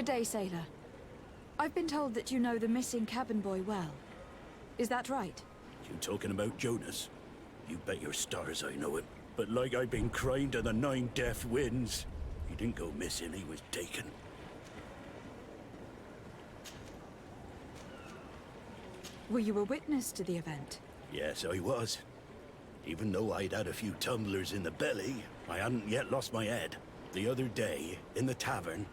Good day, sailor. I've been told that you know the missing cabin boy well. Is that right? You talking about Jonas? You bet your stars I know him. But like I've been crying to the 9 deaf winds. He didn't go missing, he was taken. Were you a witness to the event? Yes, I was. Even though I'd had a few tumblers in the belly, I hadn't yet lost my head. The other day, in the tavern,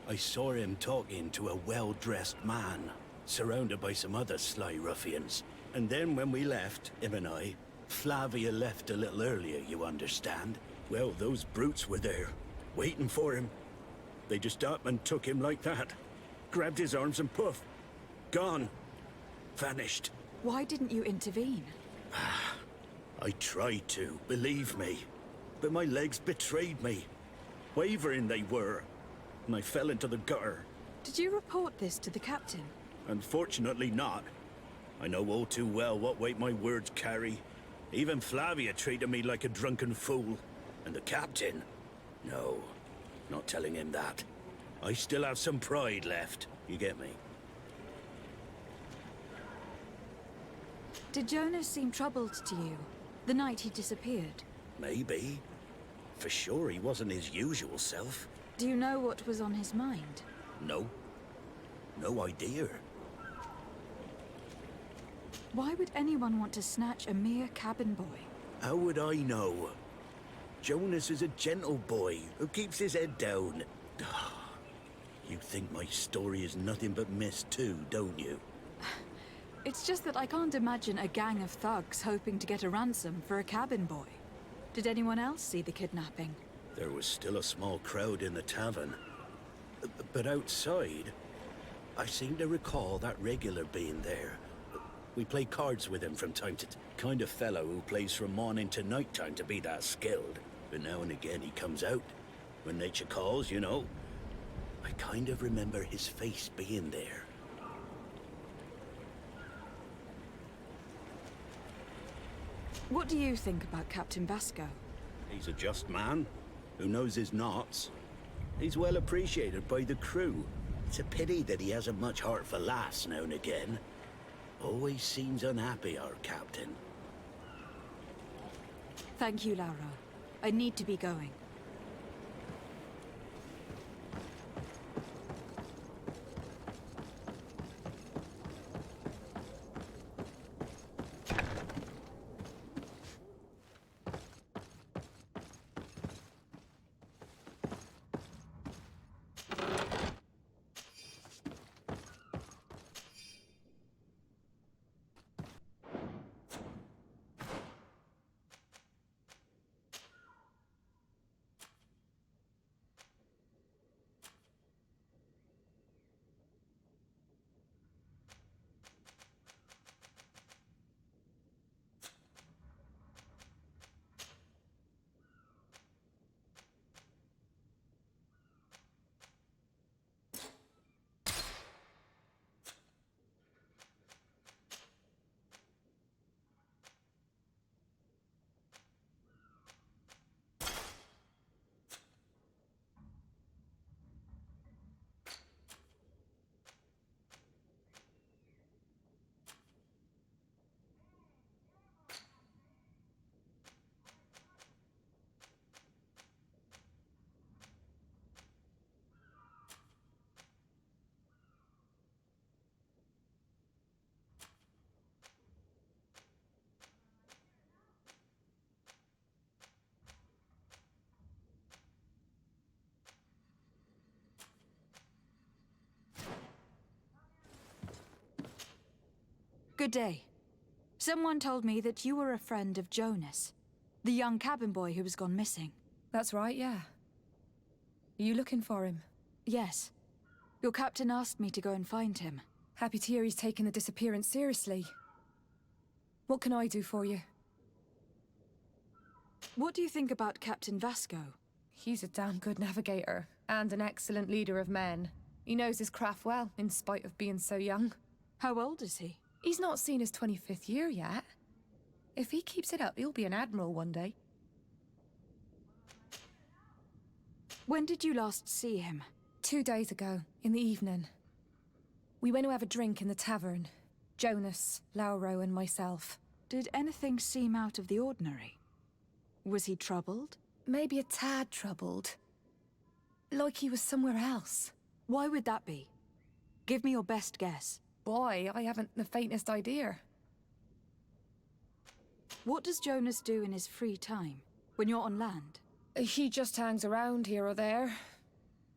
I saw him talking to a well-dressed man, surrounded by some other sly ruffians. And then when we left, him and I, Flavia left a little earlier, you understand. Well, those brutes were there, waiting for him. They just up and took him like that. Grabbed his arms and poof, gone. Vanished. Why didn't you intervene? I tried to, believe me. But my legs betrayed me. Wavering they were. And I fell into the gutter. Did you report this to the captain? Unfortunately not. I know all too well what weight my words carry. Even Flavia treated me like a drunken fool. And the captain? No, not telling him that. I still have some pride left, you get me? Did Jonas seem troubled to you the night he disappeared? Maybe. For sure he wasn't his usual self. Do you know what was on his mind? No. No idea. Why would anyone want to snatch a mere cabin boy? How would I know? Jonas is a gentle boy who keeps his head down. You think my story is nothing but mist too, don't you? It's just that I can't imagine a gang of thugs hoping to get a ransom for a cabin boy. Did anyone else see the kidnapping? There was still a small crowd in the tavern. But outside, I seem to recall that regular being there. We play cards with him from time to time. Kind of fellow who plays from morning to night time to be that skilled. But now and again he comes out. When nature calls, you know. I kind of remember his face being there. What do you think about Captain Vasco? He's a just man who knows his knots. He's well appreciated by the crew. It's a pity that he hasn't much heart for laughs now and again. Always seems unhappy, our captain. Thank you, Lauro. I need to be going. Good day. Someone told me that you were a friend of Jonas, the young cabin boy who was gone missing. That's right, yeah. Are you looking for him? Yes. Your captain asked me to go and find him. Happy to hear he's taken the disappearance seriously. What can I do for you? What do you think about Captain Vasco? He's a damn good navigator, and an excellent leader of men. He knows his craft well, in spite of being so young. How old is he? He's not seen his 25th year yet. If he keeps it up, he'll be an admiral one day. When did you last see him? 2 days ago, in the evening. We went to have a drink in the tavern. Jonas, Lauro, and myself. Did anything seem out of the ordinary? Was he troubled? Maybe a tad troubled. Like he was somewhere else. Why would that be? Give me your best guess. Boy, I haven't the faintest idea. What does Jonas do in his free time, when you're on land? He just hangs around here or there.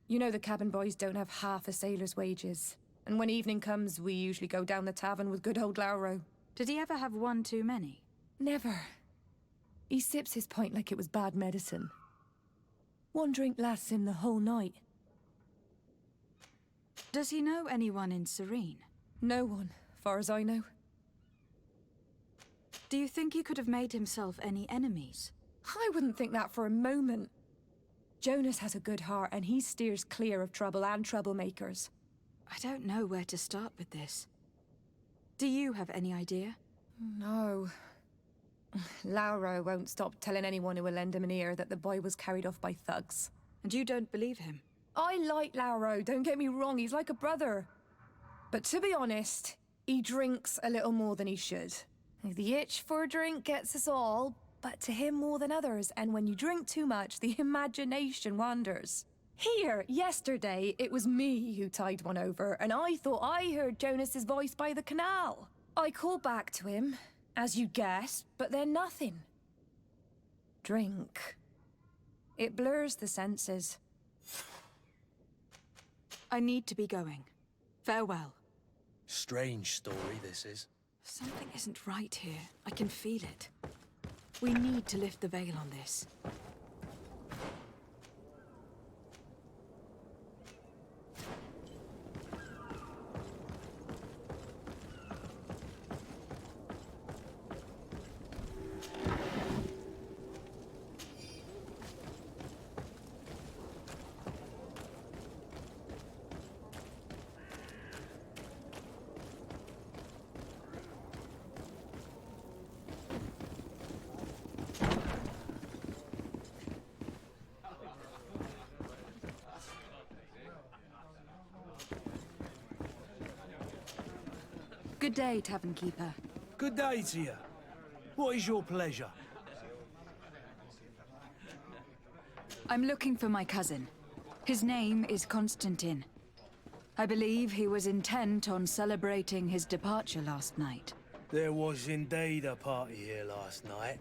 You know the cabin boys don't have half a sailor's wages. And when evening comes, we usually go down the tavern with good old Lauro. Did he ever have one too many? Never. He sips his pint like it was bad medicine. One drink lasts him the whole night. Does he know anyone in Serene? No one, far as I know. Do you think he could have made himself any enemies? I wouldn't think that for a moment. Jonas has a good heart and he steers clear of trouble and troublemakers. I don't know where to start with this. Do you have any idea? No. Lauro won't stop telling anyone who will lend him an ear that the boy was carried off by thugs. And you don't believe him? I like Lauro, don't get me wrong, he's like a brother. But to be honest, he drinks a little more than he should. The itch for a drink gets us all, but to him more than others, and when you drink too much, the imagination wanders. Here, yesterday, it was me who tied one over, and I thought I heard Jonas's voice by the canal. I called back to him, as you guessed, but then nothing. Drink. It blurs the senses. I need to be going. Farewell. Strange story, this is. Something isn't right here. I can feel it. We need to lift the veil on this. Good day, Tavern Keeper. Good day to you. What is your pleasure? I'm looking for my cousin. His name is Constantine. I believe he was intent on celebrating his departure last night. There was indeed a party here last night,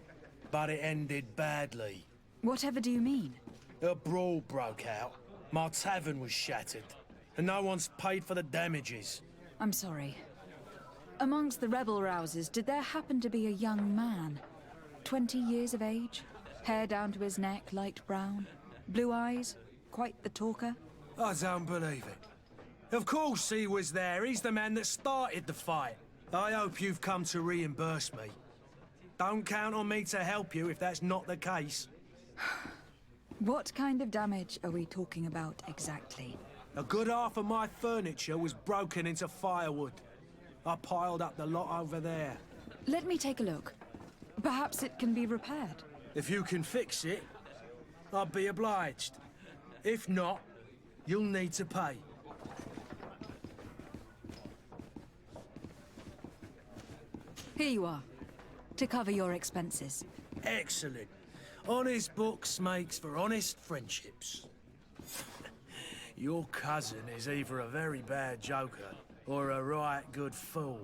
but it ended badly. Whatever do you mean? A brawl broke out. My tavern was shattered, and no one's paid for the damages. I'm sorry. Amongst the rebel rousers, did there happen to be a young man? 20 years of age? Hair down to his neck, light brown? Blue eyes? Quite the talker? I don't believe it. Of course he was there. He's the man that started the fight. I hope you've come to reimburse me. Don't count on me to help you if that's not the case. What kind of damage are we talking about exactly? A good half of my furniture was broken into firewood. I piled up the lot over there. Let me take a look. Perhaps it can be repaired. If you can fix it, I'd be obliged. If not, you'll need to pay. Here you are, to cover your expenses. Excellent. Honest books makes for honest friendships. Your cousin is either a very bad joker or a right good fool.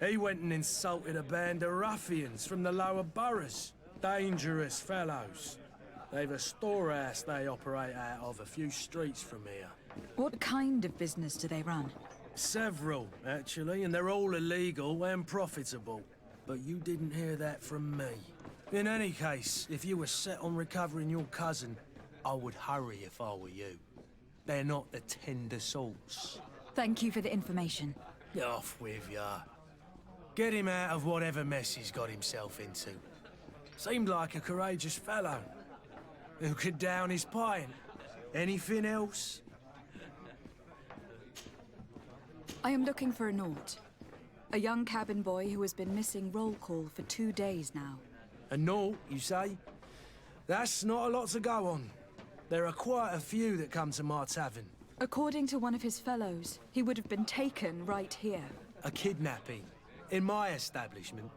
He went and insulted a band of ruffians from the lower boroughs. Dangerous fellows. They've a storehouse they operate out of a few streets from here. What kind of business do they run? Several, actually, and they're all illegal and profitable. But you didn't hear that from me. In any case, if you were set on recovering your cousin, I would hurry if I were you. They're not the tender sorts. Thank you for the information. Off with ya. Get him out of whatever mess he's got himself into. Seemed like a courageous fellow. Who could down his pint? Anything else? I am looking for a Naut. A young cabin boy who has been missing roll call for 2 days now. A Naut, you say? That's not a lot to go on. There are quite a few that come to my tavern. According to one of his fellows, he would have been taken right here. A kidnapping? In my establishment?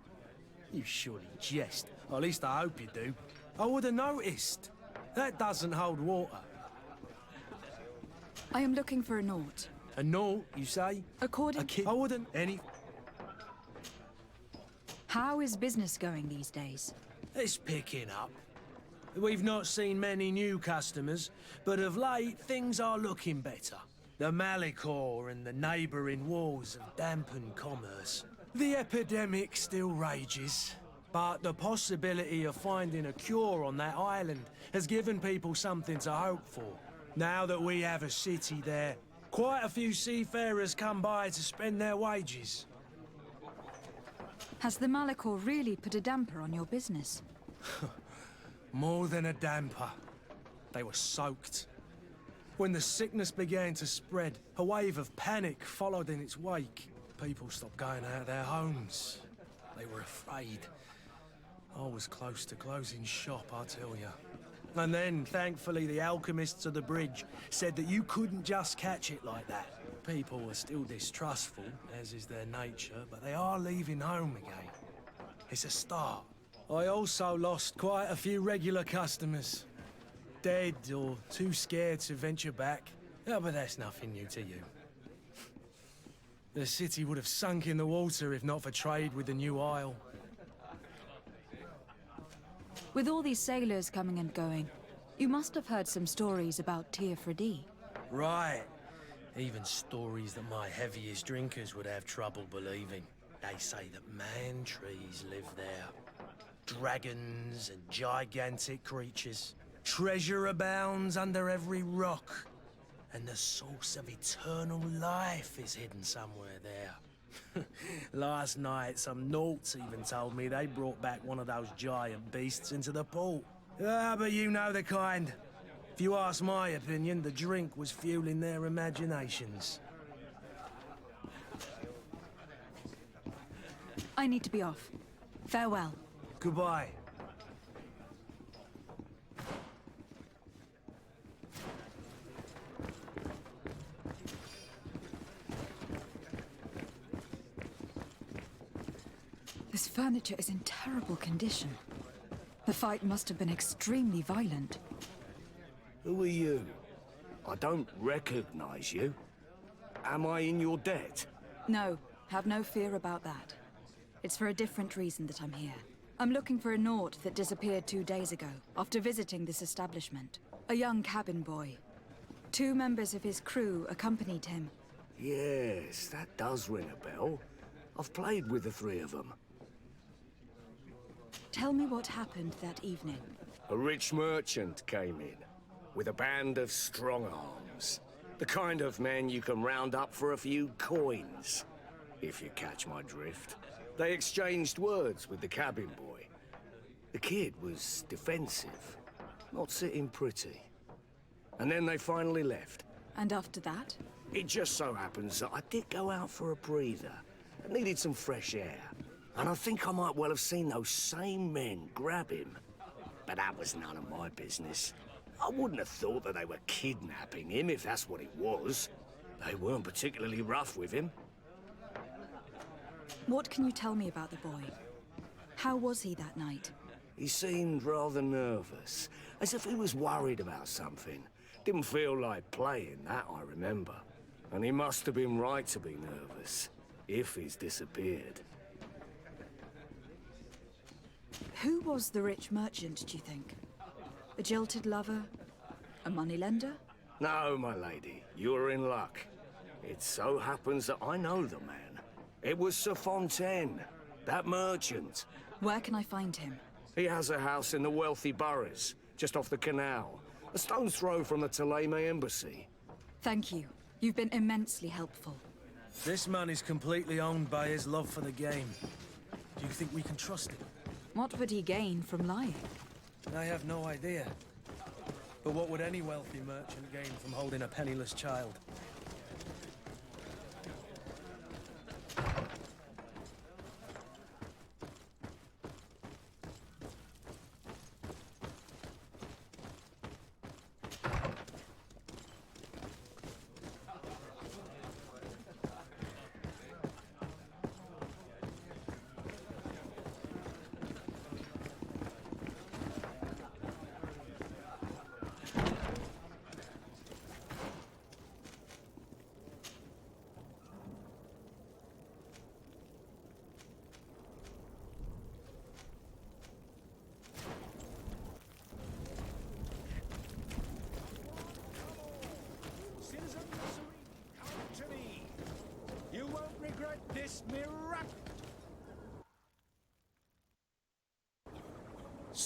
You surely jest. Or at least I hope you do. I would have noticed. That doesn't hold water. I am looking for a Naut. A Naut, you say? According... A kid... I wouldn't... Any... How is business going these days? It's picking up. We've not seen many new customers, but of late, things are looking better. The Malicor and the neighbouring wars have dampened commerce. The epidemic still rages, but the possibility of finding a cure on that island has given people something to hope for. Now that we have a city there, quite a few seafarers come by to spend their wages. Has the Malicor really put a damper on your business? More than a damper. They were soaked. When the sickness began to spread, a wave of panic followed in its wake. People stopped going out of their homes. They were afraid. I was close to closing shop, I tell you. And then, thankfully, the alchemists of the bridge said that you couldn't just catch it like that. People are still distrustful, as is their nature, but they are leaving home again. It's a start. I also lost quite a few regular customers. Dead or too scared to venture back. Yeah, but that's nothing new to you. The city would have sunk in the water if not for trade with the new isle. With all these sailors coming and going, you must have heard some stories about Tir Freddy. Right. Even stories that my heaviest drinkers would have trouble believing. They say that man-trees live there. Dragons and gigantic creatures. Treasure abounds under every rock. And the source of eternal life is hidden somewhere there. Last night, some Nauts even told me they brought back one of those giant beasts into the port. Ah, but you know the kind. If you ask my opinion, the drink was fueling their imaginations. I need to be off. Farewell. Goodbye. This furniture is in terrible condition. The fight must have been extremely violent. Who are you? I don't recognize you. Am I in your debt? No, have no fear about that. It's for a different reason that I'm here. I'm looking for a Naut that disappeared 2 days ago, after visiting this establishment. A young cabin boy. 2 members of his crew accompanied him. Yes, that does ring a bell. I've played with the 3 of them. Tell me what happened that evening. A rich merchant came in, with a band of strong arms. The kind of men you can round up for a few coins, if you catch my drift. They exchanged words with the cabin boy. The kid was defensive, not sitting pretty. And then they finally left. And after that? It just so happens that I did go out for a breather. I needed some fresh air. And I think I might well have seen those same men grab him. But that was none of my business. I wouldn't have thought that they were kidnapping him if that's what it was. They weren't particularly rough with him. What can you tell me about the boy? How was he that night? He seemed rather nervous, as if he was worried about something. Didn't feel like playing, that I remember. And he must have been right to be nervous, if he's disappeared. Who was the rich merchant, do you think? A jilted lover? A moneylender? No, my lady, you're in luck. It so happens that I know the man. It was Sir Fontaine, that merchant. Where can I find him? He has a house in the wealthy boroughs, just off the canal. A stone's throw from the Theleme embassy. Thank you. You've been immensely helpful. This man is completely owned by his love for the game. Do you think we can trust him? What would he gain from lying? I have no idea. But what would any wealthy merchant gain from holding a penniless child?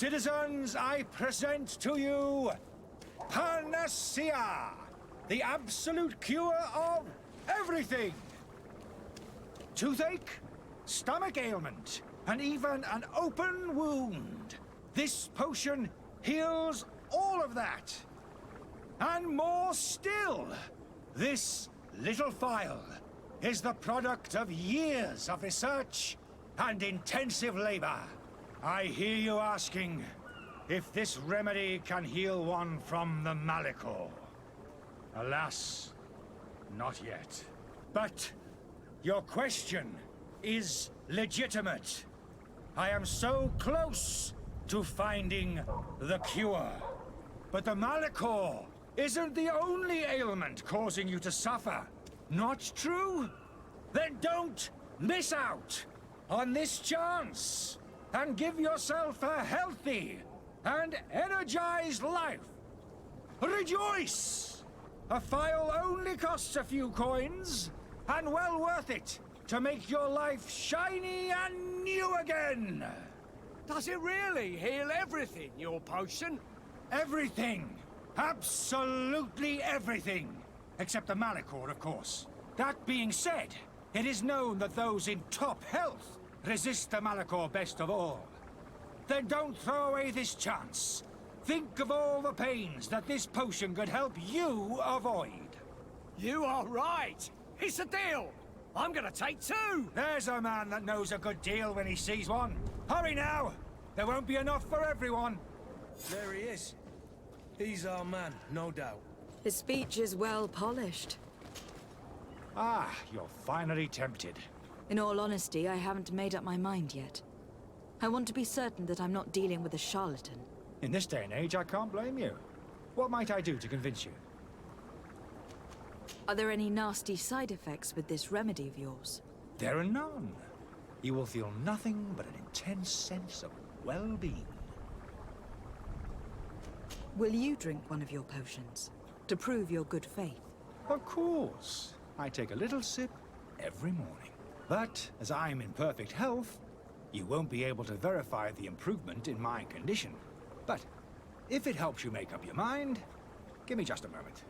Citizens, I present to you Panacea, the absolute cure of everything. Toothache, stomach ailment, and even an open wound. This potion heals all of that. And more still, this little phial is the product of years of research and intensive labor. I hear you asking if this remedy can heal one from the Malachor. Alas, not yet. But your question is legitimate. I am so close to finding the cure. But the Malachor isn't the only ailment causing you to suffer. Not true? Then don't miss out on this chance and give yourself a healthy and energized life. Rejoice! A phial only costs a few coins, and well worth it to make your life shiny and new again. Does it really heal everything, your potion? Everything. Absolutely everything. Except the Malachor, of course. That being said, it is known that those in top health resist the Malachor best of all. Then don't throw away this chance. Think of all the pains that this potion could help you avoid. You are right. It's a deal. I'm gonna take two. There's a man that knows a good deal when he sees one. Hurry now. There won't be enough for everyone. There he is. He's our man, no doubt. His speech is well polished. Ah, you're finally tempted. In all honesty, I haven't made up my mind yet. I want to be certain that I'm not dealing with a charlatan. In this day and age, I can't blame you. What might I do to convince you? Are there any nasty side effects with this remedy of yours? There are none. You will feel nothing but an intense sense of well-being. Will you drink one of your potions to prove your good faith? Of course. I take a little sip every morning. But as I'm in perfect health, you won't be able to verify the improvement in my condition. But if it helps you make up your mind, give me just a moment.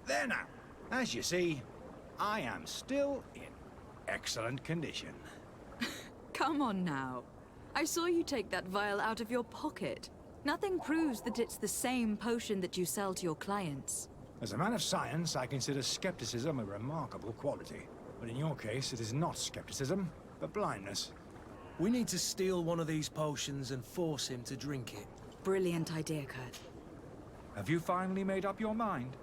There now. As you see, I am still in excellent condition. Come on now. I saw you take that vial out of your pocket. Nothing proves that it's the same potion that you sell to your clients. As a man of science, I consider skepticism a remarkable quality. But in your case, it is not skepticism, but blindness. We need to steal one of these potions and force him to drink it. Brilliant idea, Kurt. Have you finally made up your mind?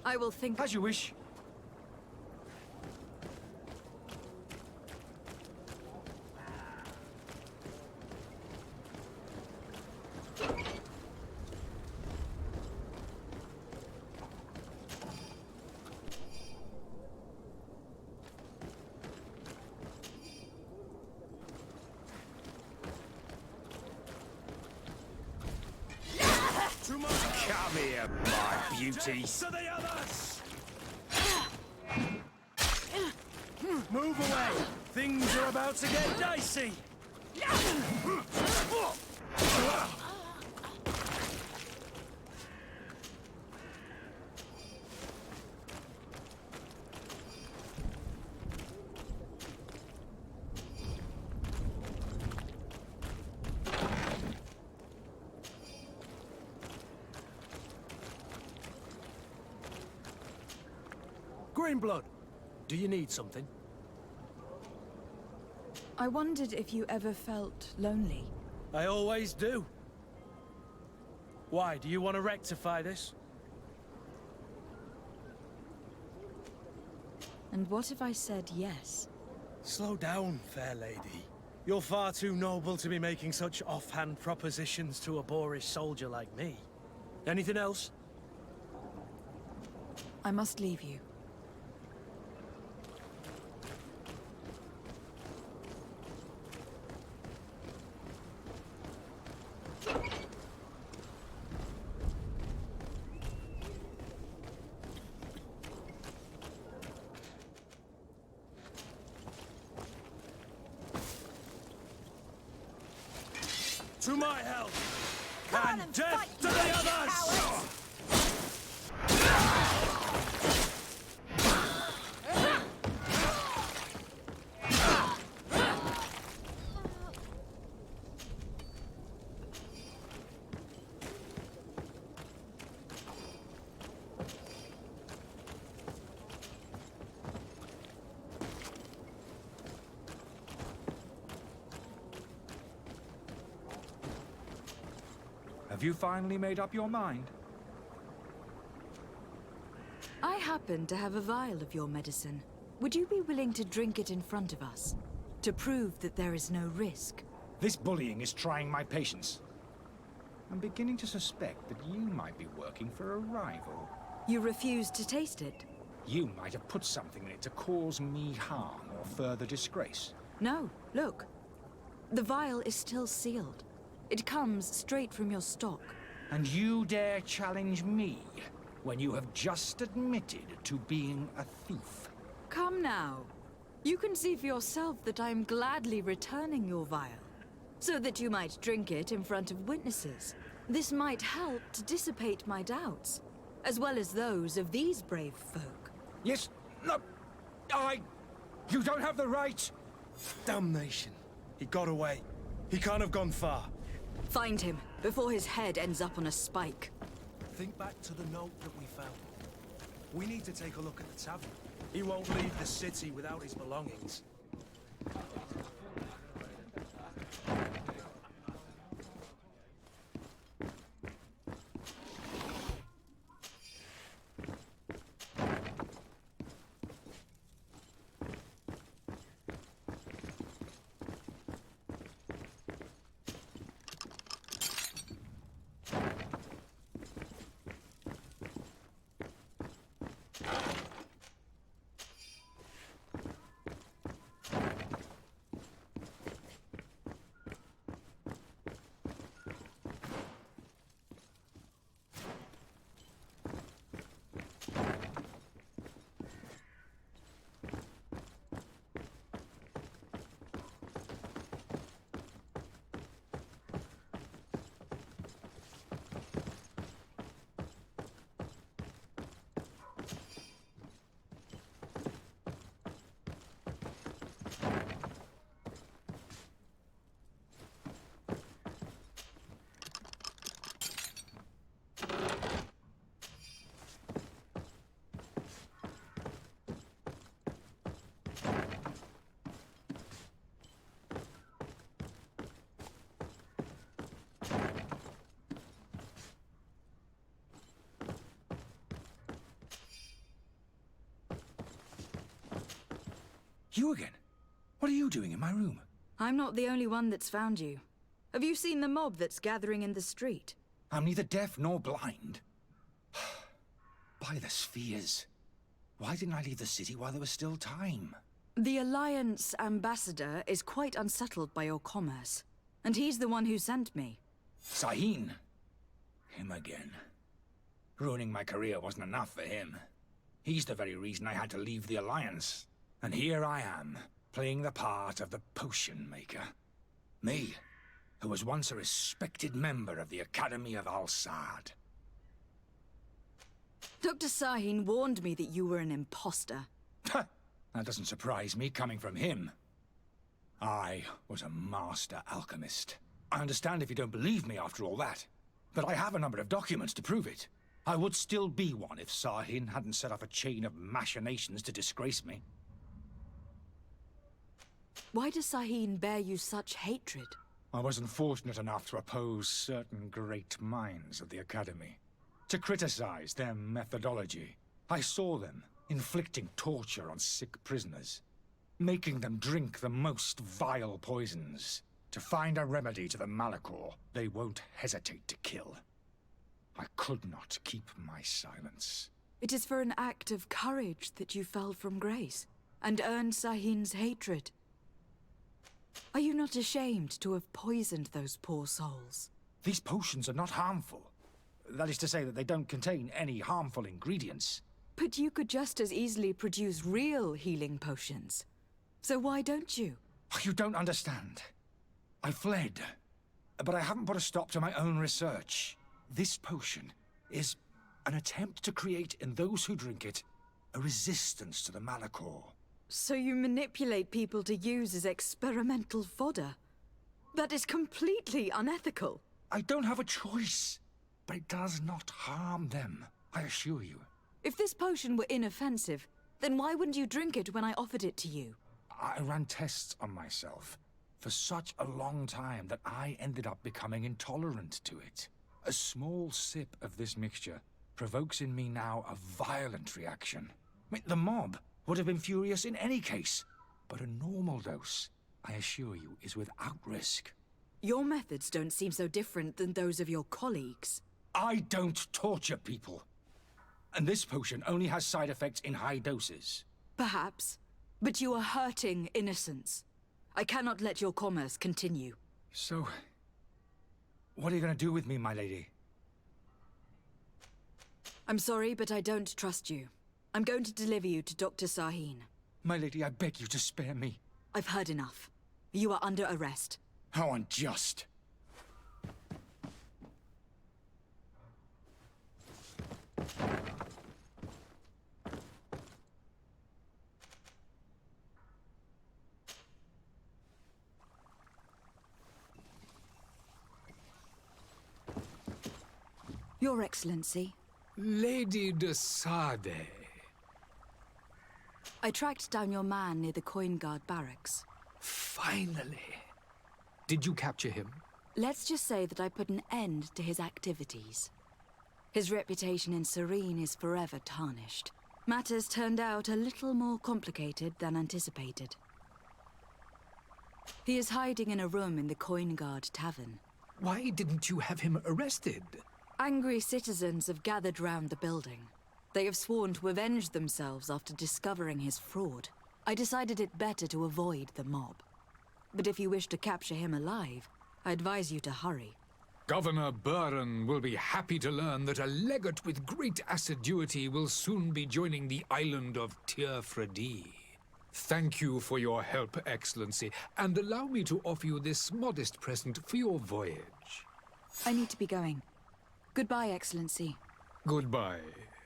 I will think... As you wish. Come here, my beauties. To the others! Move away! Things are about to get dicey! Greenblood, do you need something? I wondered if you ever felt lonely. I always do. Why, do you want to rectify this? And what if I said yes? Slow down, fair lady. You're far too noble to be making such offhand propositions to a boorish soldier like me. Anything else? I must leave you. To my help! Come on And and death fight, to you the others! cowards! Have you finally made up your mind? I happen to have a vial of your medicine. Would you be willing to drink it in front of us? To prove that there is no risk? This bullying is trying my patience. I'm beginning to suspect that you might be working for a rival. You refuse to taste it? You might have put something in it to cause me harm or further disgrace. No, look. The vial is still sealed. It comes straight from your stock. And you dare challenge me when you have just admitted to being a thief? Come now. You can see for yourself that I am gladly returning your vial, so that you might drink it in front of witnesses. This might help to dissipate my doubts, as well as those of these brave folk. Yes, no, you don't have the right. Damnation. He got away. He can't have gone far. Find him, before his head ends up on a spike. Think back to the note that we found. We need to take a look at the tavern. He won't leave the city without his belongings. You again? What are you doing in my room? I'm not the only one that's found you. Have you seen the mob that's gathering in the street? I'm neither deaf nor blind. By the spheres. Why didn't I leave the city while there was still time? The Alliance ambassador is quite unsettled by your commerce, and he's the one who sent me. Sahin. Him again. Ruining my career wasn't enough for him. He's the very reason I had to leave the Alliance. And here I am, playing the part of the potion maker. Me, who was once a respected member of the Academy of Al-Saad. Dr. Sahin warned me that you were an imposter. That doesn't surprise me, coming from him. I was a master alchemist. I understand if you don't believe me after all that, but I have a number of documents to prove it. I would still be one if Sahin hadn't set off a chain of machinations to disgrace me. Why does Sahin bear you such hatred? I wasn't fortunate enough to oppose certain great minds of the Academy. To criticize their methodology. I saw them inflicting torture on sick prisoners, making them drink the most vile poisons. To find a remedy to the Malachor, they won't hesitate to kill. I could not keep my silence. It is for an act of courage that you fell from grace, and earned Sahin's hatred. Are you not ashamed to have poisoned those poor souls? These potions are not harmful. That is to say that they don't contain any harmful ingredients. But you could just as easily produce real healing potions. So why don't you? You don't understand. I fled. but I haven't put a stop to my own research. This potion is an attempt to create in those who drink it a resistance to the Malachor. So you manipulate people to use as experimental fodder? That is completely unethical. I don't have a choice, but it does not harm them, I assure you. If this potion were inoffensive, then why wouldn't you drink it when I offered it to you? I ran tests on myself for such a long time that I ended up becoming intolerant to it. A small sip of this mixture provokes in me now a violent reaction. I mean, the mob would have been furious in any case, but a normal dose, I assure you, is without risk. Your methods don't seem so different than those of your colleagues. I don't torture people. And this potion only has side effects in high doses. Perhaps, but you are hurting innocents. I cannot let your commerce continue. So, what are you going to do with me, my lady? I'm sorry, but I don't trust you. I'm going to deliver you to Dr. Sahin. My lady, I beg you to spare me. I've heard enough. You are under arrest. How unjust. Your Excellency, Lady de Sade. I tracked down your man near the Coin Guard barracks. Finally. Did you capture him? Let's just say that I put an end to his activities. His reputation in Serene is forever tarnished. Matters turned out a little more complicated than anticipated. He is hiding in a room in the Coin Guard tavern. Why didn't you have him arrested? Angry citizens have gathered round the building. They have sworn to avenge themselves after discovering his fraud. I decided it better to avoid the mob. But if you wish to capture him alive, I advise you to hurry. Governor Buren will be happy to learn that a legate with great assiduity will soon be joining the island of Tir-Fredi. Thank you for your help, Excellency, and allow me to offer you this modest present for your voyage. I need to be going. Goodbye, Excellency. Goodbye,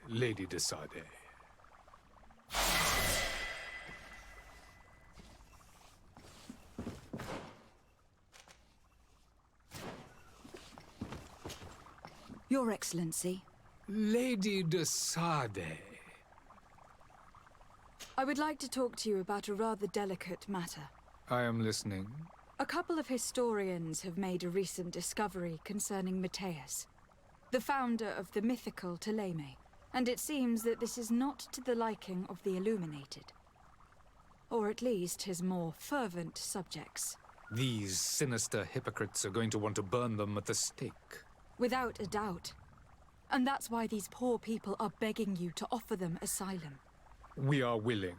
Lady de Sade. Your Excellency. Lady de Sade. I would like to talk to you about a rather delicate matter. I am listening. A couple of historians have made a recent discovery concerning Matthias, the founder of the mythical Teleme, and it seems that this is not to the liking of the Illuminated. Or at least his more fervent subjects. These sinister hypocrites are going to want to burn them at the stake. Without a doubt. And that's why these poor people are begging you to offer them asylum. We are willing.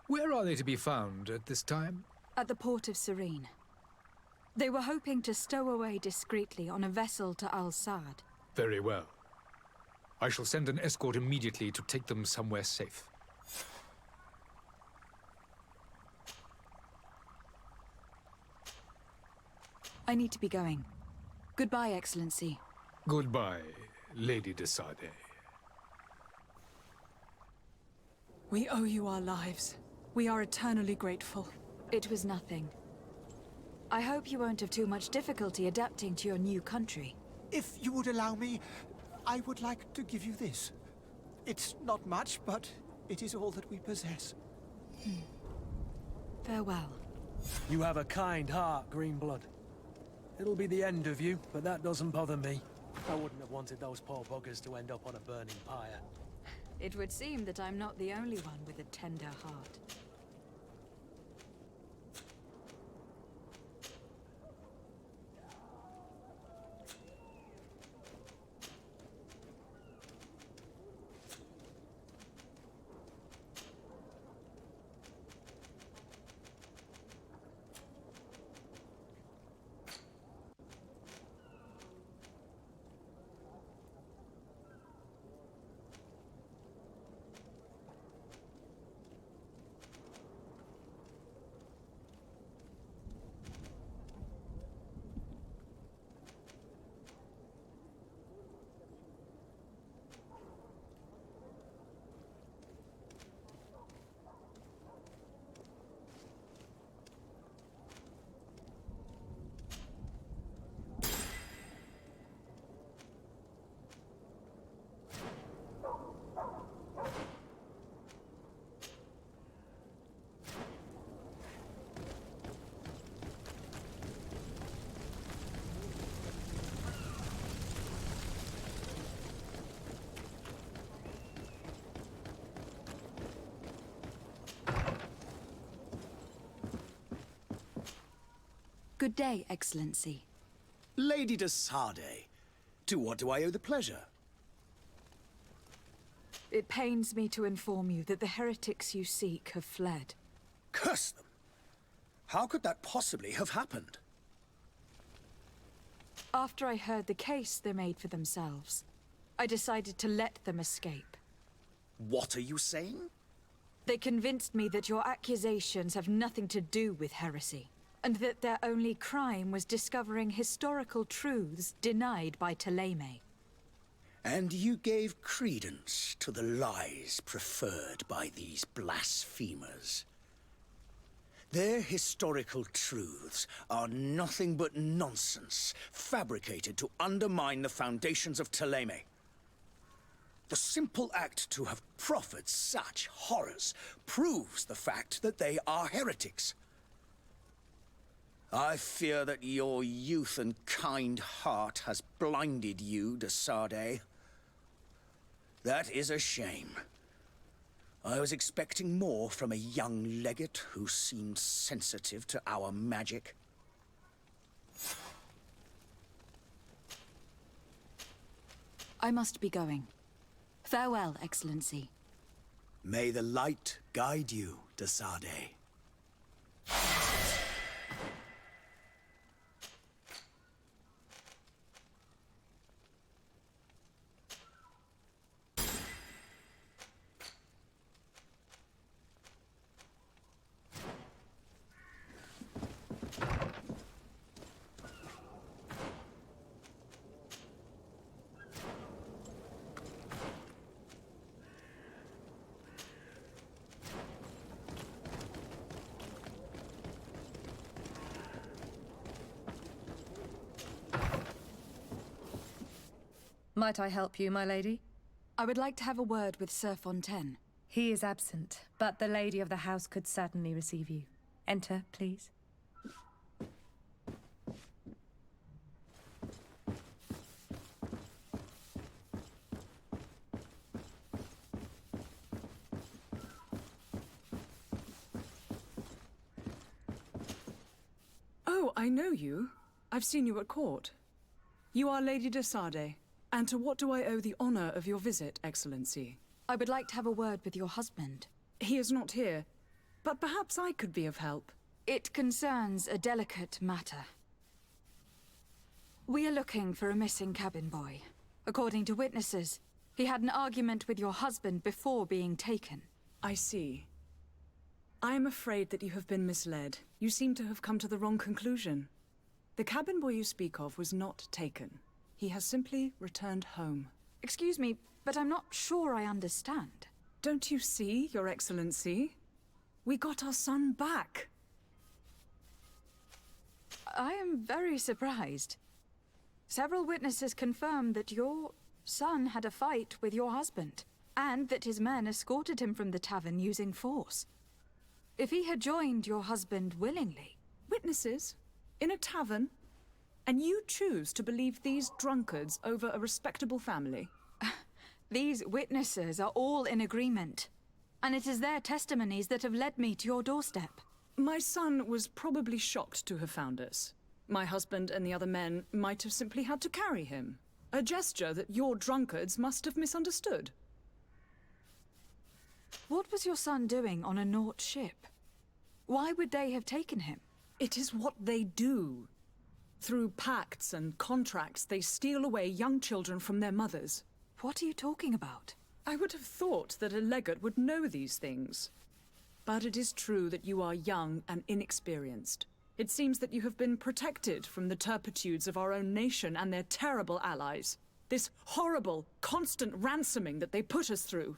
Where are they to be found at this time? At the port of Serene. They were hoping to stow away discreetly on a vessel to Al-Sad. Very well. I shall send an escort immediately to take them somewhere safe. I need to be going. Goodbye, Excellency. Goodbye, Lady de Sade. We owe you our lives. We are eternally grateful. It was nothing. I hope you won't have too much difficulty adapting to your new country. If you would allow me, I would like to give you this. It's not much, but it is all that we possess. Farewell. You have a kind heart, Greenblood. It'll be the end of you, but that doesn't bother me. I wouldn't have wanted those poor buggers to end up on a burning pyre. It would seem that I'm not the only one with a tender heart. Good day, Excellency. Lady de Sardet, to what do I owe the pleasure? It pains me to inform you that the heretics you seek have fled. Curse them! How could that possibly have happened? After I heard the case they made for themselves, I decided to let them escape. What are you saying? They convinced me that your accusations have nothing to do with heresy, and that their only crime was discovering historical truths denied by Ptolemy. And you gave credence to the lies preferred by these blasphemers. Their historical truths are nothing but nonsense, fabricated to undermine the foundations of Ptolemy. The simple act to have proffered such horrors proves the fact that they are heretics. I fear that your youth and kind heart has blinded you, de Sardet. That is a shame. I was expecting more from a young legate who seemed sensitive to our magic. I must be going. Farewell, Excellency. May the light guide you, de Sardet. Might I help you, my lady? I would like to have a word with Sir Fontaine. He is absent, but the lady of the house could certainly receive you. Enter, please. Oh, I know you. I've seen you at court. You are Lady de Sardet. And to what do I owe the honor of your visit, Excellency? I would like to have a word with your husband. He is not here, but perhaps I could be of help. It concerns a delicate matter. We are looking for a missing cabin boy. According to witnesses, he had an argument with your husband before being taken. I see. I am afraid that you have been misled. You seem to have come to the wrong conclusion. The cabin boy you speak of was not taken. He has simply returned home. Excuse me, but I'm not sure I understand. Don't you see, Your Excellency? We got our son back. I am very surprised. Several witnesses confirmed that your son had a fight with your husband, and that his men escorted him from the tavern using force. If he had joined your husband willingly... Witnesses? In a tavern? And you choose to believe these drunkards over a respectable family? These witnesses are all in agreement. And it is their testimonies that have led me to your doorstep. My son was probably shocked to have found us. My husband and the other men might have simply had to carry him. A gesture that your drunkards must have misunderstood. What was your son doing on a Naut ship? Why would they have taken him? It is what they do. Through pacts and contracts, they steal away young children from their mothers. What are you talking about? I would have thought that a legate would know these things. But it is true that you are young and inexperienced. It seems that you have been protected from the turpitudes of our own nation and their terrible allies. This horrible, constant ransoming that they put us through.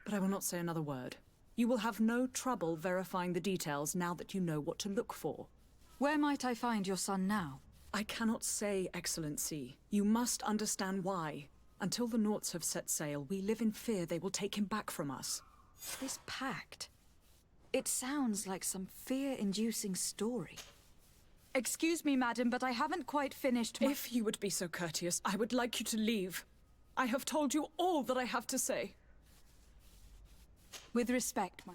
But I will not say another word. You will have no trouble verifying the details now that you know what to look for. Where might I find your son now? I cannot say, Excellency. You must understand why. Until the Nauts have set sail, we live in fear they will take him back from us. This pact... It sounds like some fear-inducing story. Excuse me, madam, but I haven't quite finished my... If you would be so courteous, I would like you to leave. I have told you all that I have to say. With respect, my...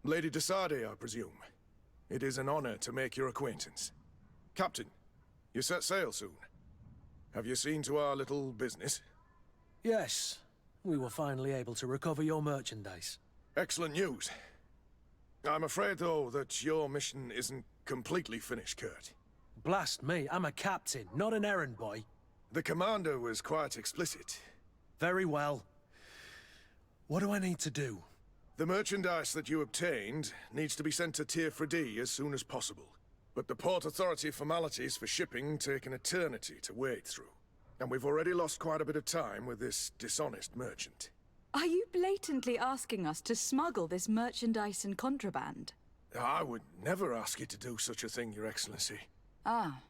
Lady de Sardet, I presume. It is an honor to make your acquaintance. Captain, you set sail soon. Have you seen to our little business? Yes. We were finally able to recover your merchandise. Excellent news. I'm afraid, though, that your mission isn't completely finished, Kurt. Blast me, I'm a captain, not an errand boy. The commander was quite explicit. Very well. What do I need to do? The merchandise that you obtained needs to be sent to Tir Freddy as soon as possible. But the Port Authority formalities for shipping take an eternity to wade through. And we've already lost quite a bit of time with this dishonest merchant. Are you blatantly asking us to smuggle this merchandise and contraband? I would never ask you to do such a thing, Your Excellency. Ah,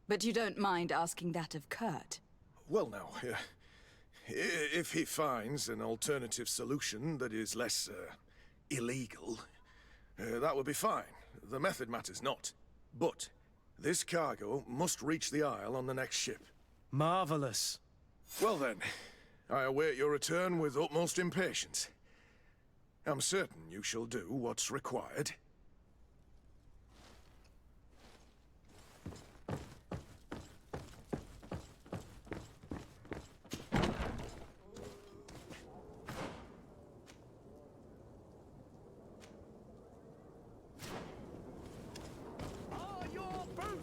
but you don't mind asking that of Kurt? Well, now, if he finds an alternative solution that is less, illegal, that would be fine. The method matters not. But this cargo must reach the Isle on the next ship. Marvelous. Well then, I await your return with utmost impatience. I'm certain you shall do what's required.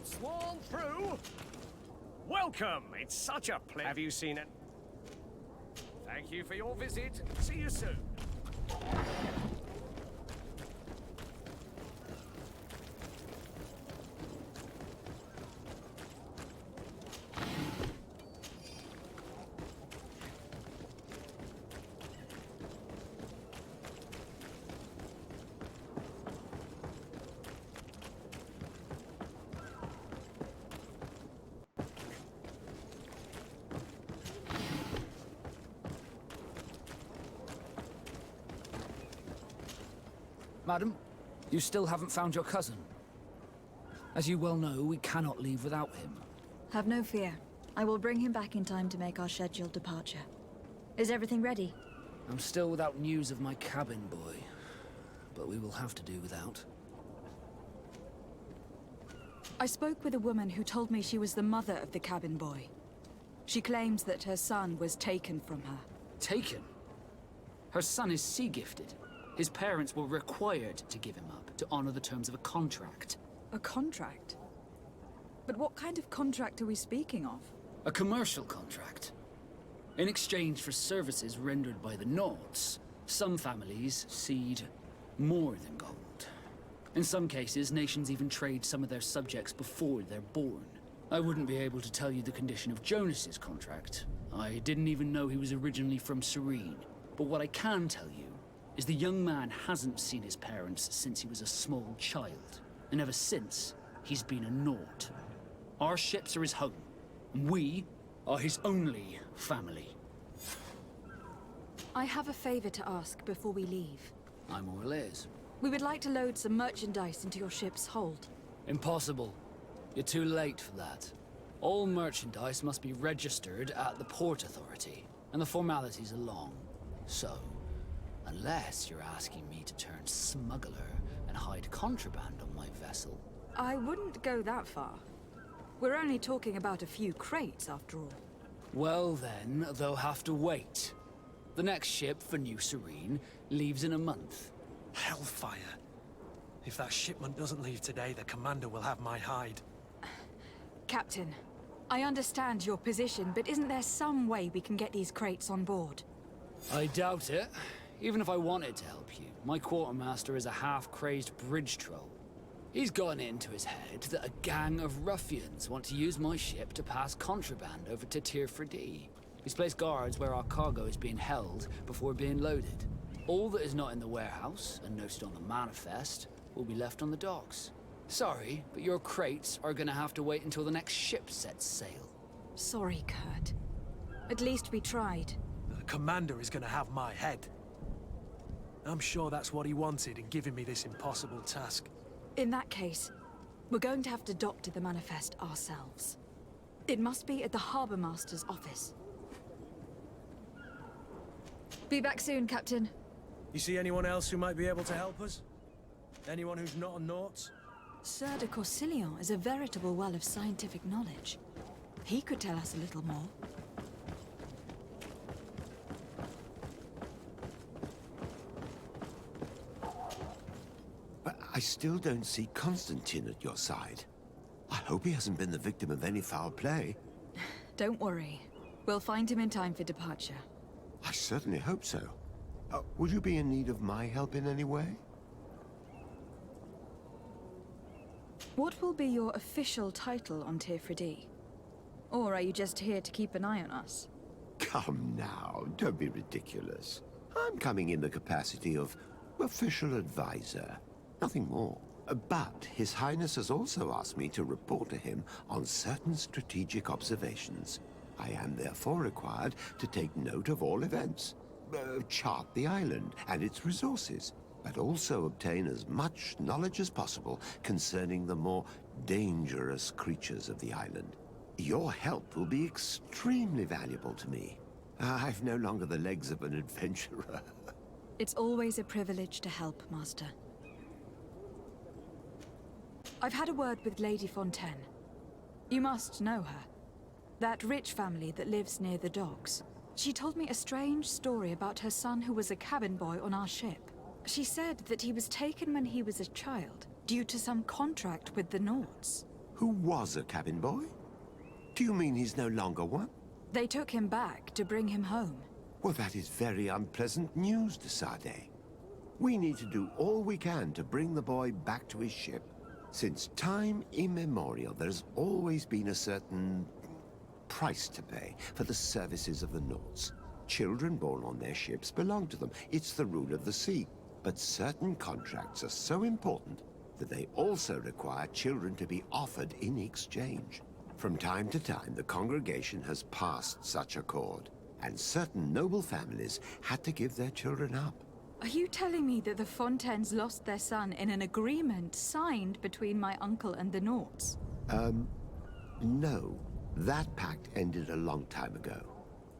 Sworn through? Welcome! It's such a pleasure. Have you seen it? Thank you for your visit. See you soon. Madam, you still haven't found your cousin. As you well know, we cannot leave without him. Have no fear. I will bring him back in time to make our scheduled departure. Is everything ready? I'm still without news of my cabin boy, but we will have to do without. I spoke with a woman who told me she was the mother of the cabin boy. She claims that her son was taken from her. Taken? Her son is sea-gifted. His parents were required to give him up to honor the terms of a contract. A contract? But what kind of contract are we speaking of? A commercial contract. In exchange for services rendered by the Nords, some families cede more than gold. In some cases, nations even trade some of their subjects before they're born. I wouldn't be able to tell you the condition of Jonas's contract. I didn't even know he was originally from Serene. But what I can tell you is the young man hasn't seen his parents since he was a small child. And ever since, he's been a Nord. Our ships are his home. And we are his only family. I have a favor to ask before we leave. I'm all ears. We would like to load some merchandise into your ship's hold. Impossible. You're too late for that. All merchandise must be registered at the Port Authority, and the formalities are long. So, unless you're asking me to turn smuggler and hide contraband on my vessel. I wouldn't go that far. We're only talking about a few crates, after all. Well then, they'll have to wait. The next ship for New Serene leaves in a month. Hellfire. If that shipment doesn't leave today, the commander will have my hide. Captain, I understand your position, but isn't there some way we can get these crates on board? I doubt it. Even if I wanted to help you, my quartermaster is a half-crazed bridge troll. He's gotten it into his head that a gang of ruffians want to use my ship to pass contraband over to Tir Freddy. He's placed guards where our cargo is being held before being loaded. All that is not in the warehouse and noted on the manifest will be left on the docks. Sorry, but your crates are gonna have to wait until the next ship sets sail. Sorry, Kurt. At least we tried. The commander is gonna have my head. I'm sure that's what he wanted in giving me this impossible task. In that case, we're going to have to doctor the manifest ourselves. It must be at the Harbour Master's office. Be back soon, Captain. You see anyone else who might be able to help us? Anyone who's not a Naut? Sir de Corsillon is a veritable well of scientific knowledge. He could tell us a little more. But I still don't see Constantine at your side. I hope he hasn't been the victim of any foul play. Don't worry. We'll find him in time for departure. I certainly hope so. Would you be in need of my help in any way? What will be your official title on Tirfredi? Or are you just here to keep an eye on us? Come now, don't be ridiculous. I'm coming in the capacity of official advisor, nothing more. But His Highness has also asked me to report to him on certain strategic observations. I am therefore required to take note of all events, chart the island and its resources, but also obtain as much knowledge as possible concerning the more dangerous creatures of the island. Your help will be extremely valuable to me. I've no longer the legs of an adventurer. It's always a privilege to help, Master. I've had a word with Lady Fontaine. You must know her. That rich family that lives near the docks. She told me a strange story about her son who was a cabin boy on our ship. She said that he was taken when he was a child, due to some contract with the Nauts. Who was a cabin boy? Do you mean he's no longer one? They took him back to bring him home. Well, that is very unpleasant news, de Sade. We need to do all we can to bring the boy back to his ship. Since time immemorial, there's always been a certain price to pay for the services of the Nauts. Children born on their ships belong to them. It's the rule of the sea. But certain contracts are so important that they also require children to be offered in exchange. From time to time, the congregation has passed such accord, and certain noble families had to give their children up. Are you telling me that the Fontaines lost their son in an agreement signed between my uncle and the Nauts? No. That pact ended a long time ago.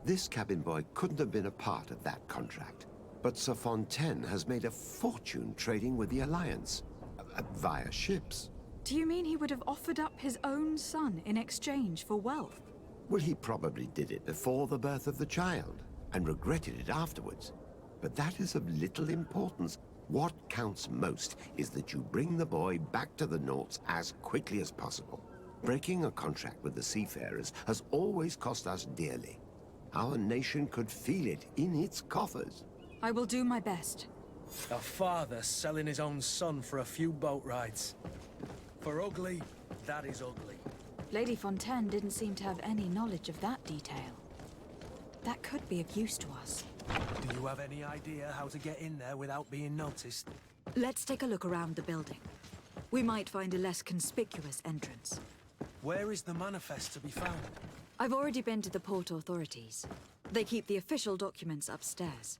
This cabin boy couldn't have been a part of that contract. But Sir Fontaine has made a fortune trading with the Alliance, via ships. Do you mean he would have offered up his own son in exchange for wealth? Well, he probably did it before the birth of the child, and regretted it afterwards. But that is of little importance. What counts most is that you bring the boy back to the Nauts as quickly as possible. Breaking a contract with the seafarers has always cost us dearly. Our nation could feel it in its coffers. I will do my best. A father selling his own son for a few boat rides. For ugly, that is ugly. Lady Fontaine didn't seem to have any knowledge of that detail. That could be of use to us. Do you have any idea how to get in there without being noticed? Let's take a look around the building. We might find a less conspicuous entrance. Where is the manifest to be found? I've already been to the port authorities. They keep the official documents upstairs.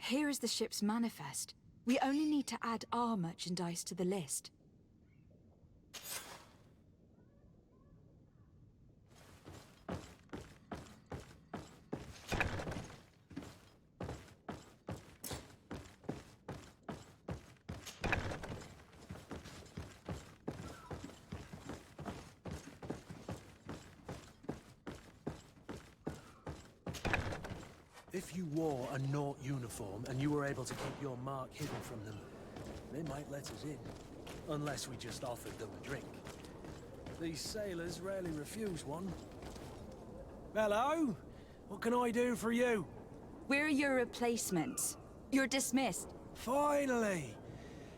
Here is the ship's manifest. We only need to add our merchandise to the list. If you wore a Naut uniform and you were able to keep your mark hidden from them, they might let us in. Unless we just offered them a drink. These sailors rarely refuse one. Hello? What can I do for you? We're your replacements. You're dismissed. Finally!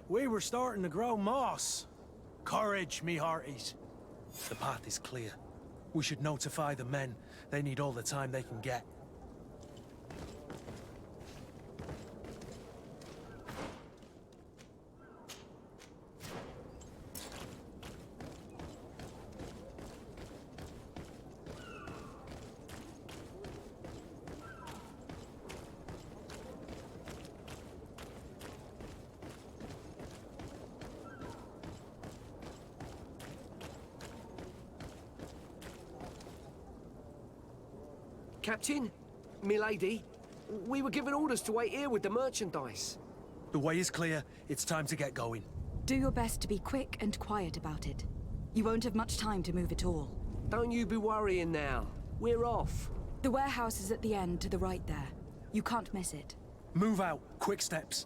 We were starting to grow moss. Courage, me hearties. The path is clear. We should notify the men. They need all the time they can get. Captain, milady, we were given orders to wait here with the merchandise. The way is clear. It's time to get going. Do your best to be quick and quiet about it. You won't have much time to move it all. Don't you be worrying now. We're off. The warehouse is at the end to the right there. You can't miss it. Move out. Quick steps.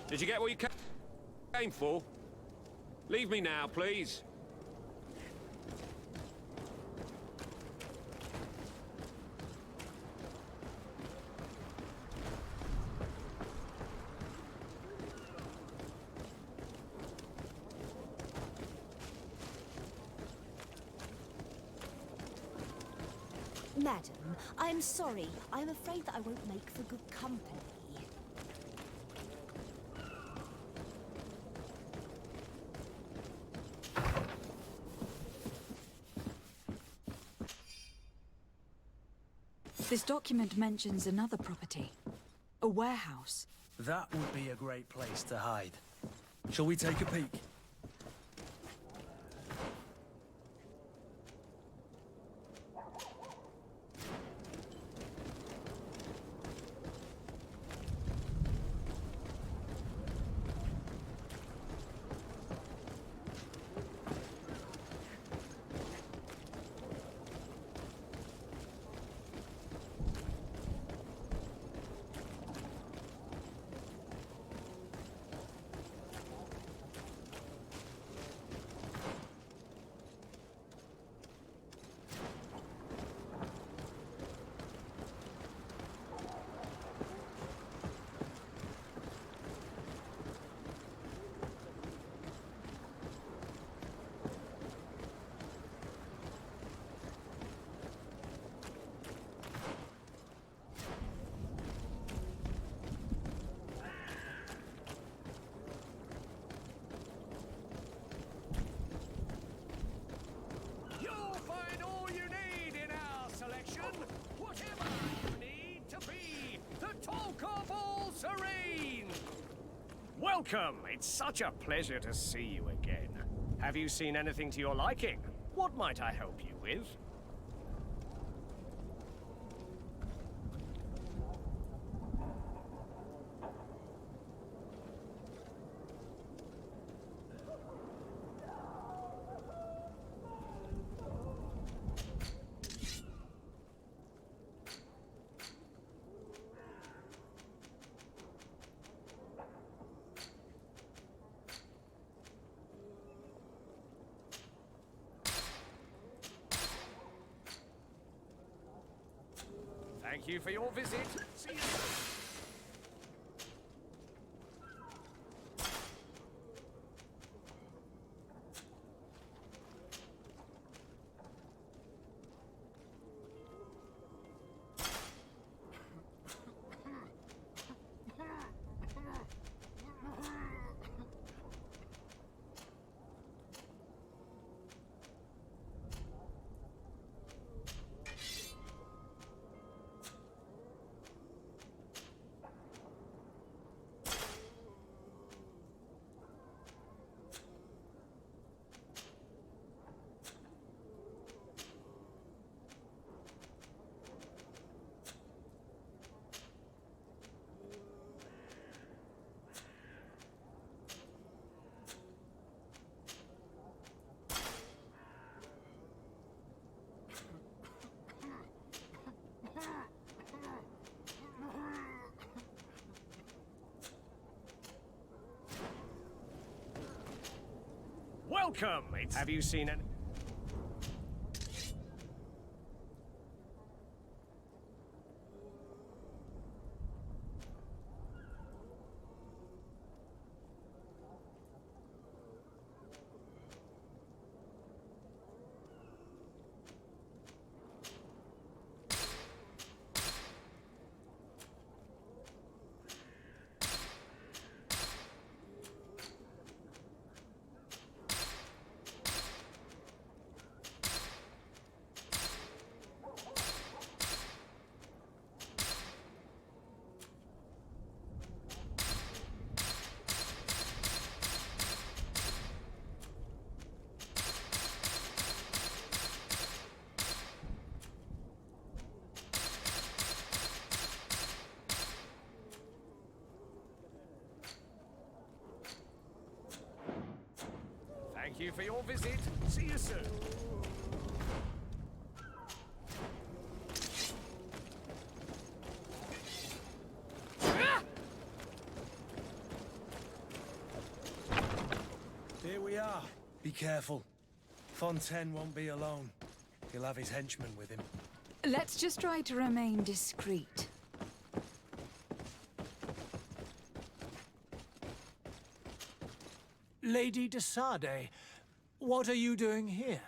Did you get what you came for? Leave me now, please. Madam, I am sorry. I am afraid that I won't make for good company. This document mentions another property. A warehouse. That would be a great place to hide. Shall we take a peek? Welcome! It's such a pleasure to see you again. Have you seen anything to your liking? What might I help you with? Thank you for your visit. See you soon. Welcome! Have you seen an... Thank you for your visit. See you soon. Here we are. Be careful. Fontaine won't be alone. He'll have his henchmen with him. Let's just try to remain discreet. Lady de Sade, what are you doing here?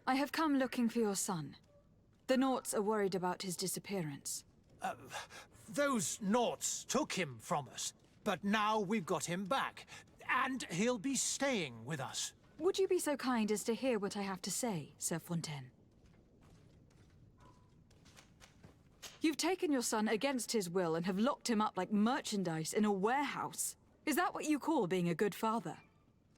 I have come looking for your son. The Naughts are worried about his disappearance. Those Naughts took him from us, but now we've got him back, and he'll be staying with us. Would you be so kind as to hear what I have to say, Sir Fontaine? You've taken your son against his will and have locked him up like merchandise in a warehouse. Is that what you call being a good father?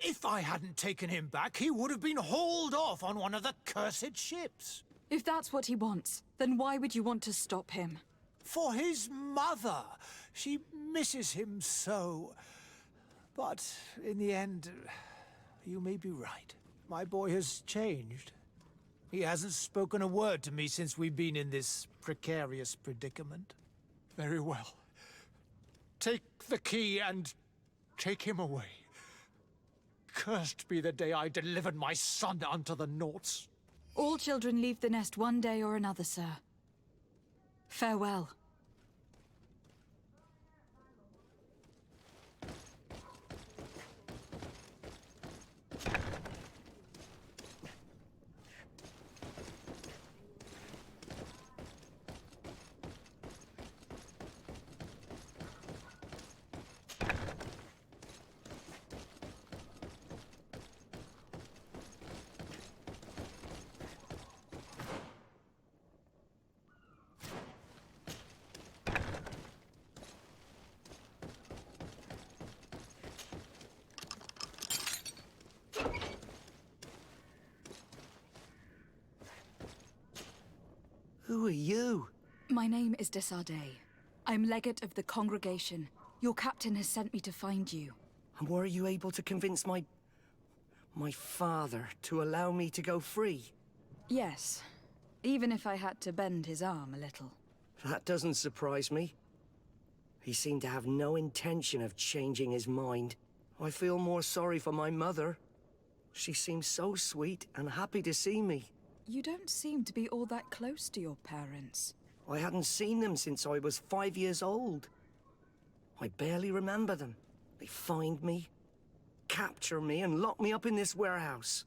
If I hadn't taken him back, he would have been hauled off on one of the cursed ships. If that's what he wants, then why would you want to stop him? For his mother. She misses him so. But in the end, you may be right. My boy has changed. He hasn't spoken a word to me since we've been in this precarious predicament. Very well. Take the key and take him away. Cursed be the day I delivered my son unto the Naughts. All children leave the nest one day or another, sir. Farewell. Who are you? My name is de Sade. I'm legate of the congregation. Your captain has sent me to find you. And were you able to convince my father to allow me to go free? Yes, even if I had to bend his arm a little. That doesn't surprise me. He seemed to have no intention of changing his mind. I feel more sorry for my mother. She seemed so sweet and happy to see me. You don't seem to be all that close to your parents. I hadn't seen them since I was 5 years old. I barely remember them. They find me, capture me, and lock me up in this warehouse.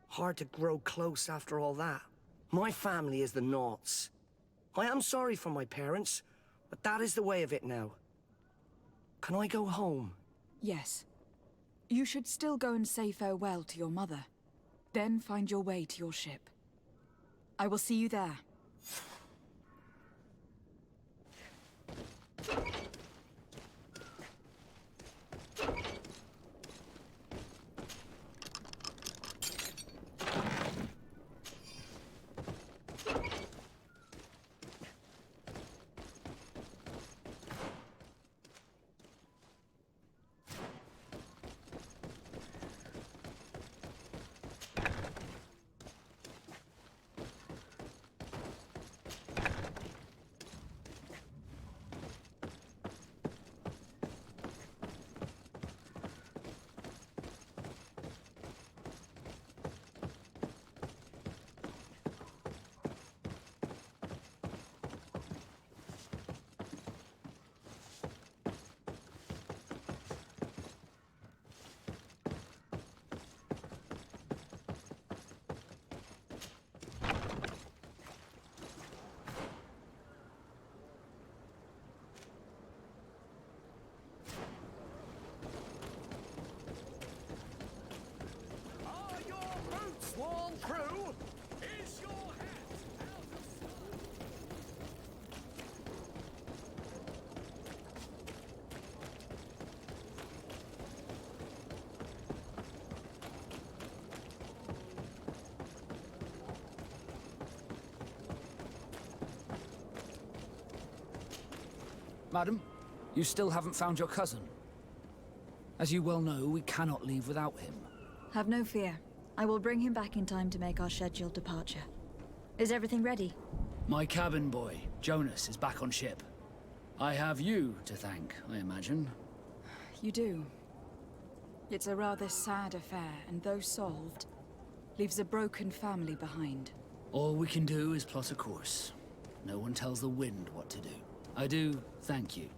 Hard to grow close after all that. My family is the Naughts. I am sorry for my parents, but that is the way of it now. Can I go home? Yes. You should still go and say farewell to your mother. Then find your way to your ship. I will see you there. Madam, you still haven't found your cousin. As you well know, we cannot leave without him. Have no fear. I will bring him back in time to make our scheduled departure. Is everything ready? My cabin boy, Jonas, is back on ship. I have you to thank, I imagine. You do. It's a rather sad affair, and though solved, leaves a broken family behind. All we can do is plot a course. No one tells the wind what to do. I do thank you.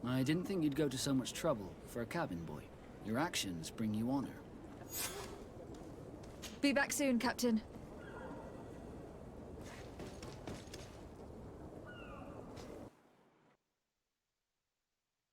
I didn't think you'd go to so much trouble for a cabin boy. Your actions bring you honor. Be back soon, Captain.